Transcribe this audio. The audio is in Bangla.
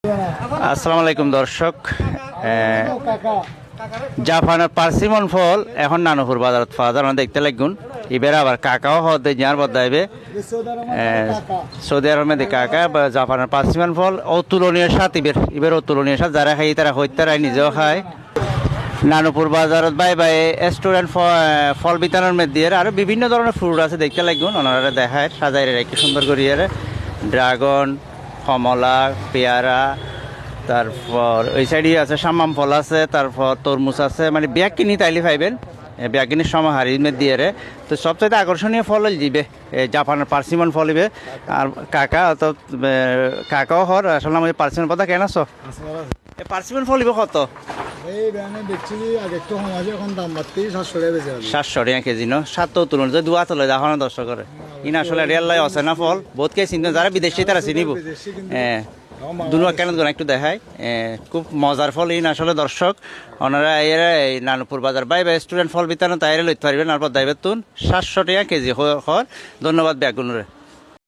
আসসালামু আলাইকুম দর্শক, জাপানের পার্সিমন ফল এখন নানুপুর বাজারত পাওয়া যায়। আমরা দেখতে লাগুন এবার আবার কাকাও হতে যার বদাইবে সৌদি আরবের মধ্যে কাকা বা জাপানের পার্সিমন ফল অতুলনীয় স্বাদ। এবার অতুলনীয় স্বাদ, যারা খাই তারা হইতারাই নিজেও খায়। নানুপুর বাজারত বাই বাই রেস্টুরেন্ট ফল বিতানোর মধ্যে আরো বিভিন্ন ধরনের ফ্রুট আছে দেখতে লাগুন। ওনারা দেখায় সাজাই রেখে সুন্দর করিয়ে ড্রাগন, কমলা, পেয়ারা, তারপর ওই সাইডে আছে শামাম ফল আছে, তারপর তরমুজ আছে। মানে ব্যাগ কিনি তাইলে পাইবেন, ব্যাগ কিনি সমাহারি দিয়ে তো সবচাইতে আকর্ষণীয় ফল দিবে জাপানের পার্সিমন ফল দিবে। আর কাকা তো কাকাও হর আসলে আমাদের পার্সিমন পথা কেন আছো? পার্সিমন ফল দিবে কত? এই ব্যানে দেখছি আগে একটু কম আছে, এখন দাম বাড়তি 700 টাকা বেশি আছে। 700 টাকা কেজি ন, 7 তুলন যে দুয়া চলে এখন 10 করে। ইন আসলে রিয়াল লাই আছে না ফল বহুত কে চিন্তা, যারা বিদেশি তারা চিনিব। দুনো কেন একটু দেখায়, খুব মজার ফল। ইন আসলে দর্শক ওনারা এরা এই নানুপুর বাজার বাই রেস্টুরেন্ট ফল বিতানো তাইরে লইতে পারবেন। তারপর দাইবে তুন 700 টাকা কেজি হর। ধন্যবাদ ব্যাগুনরে।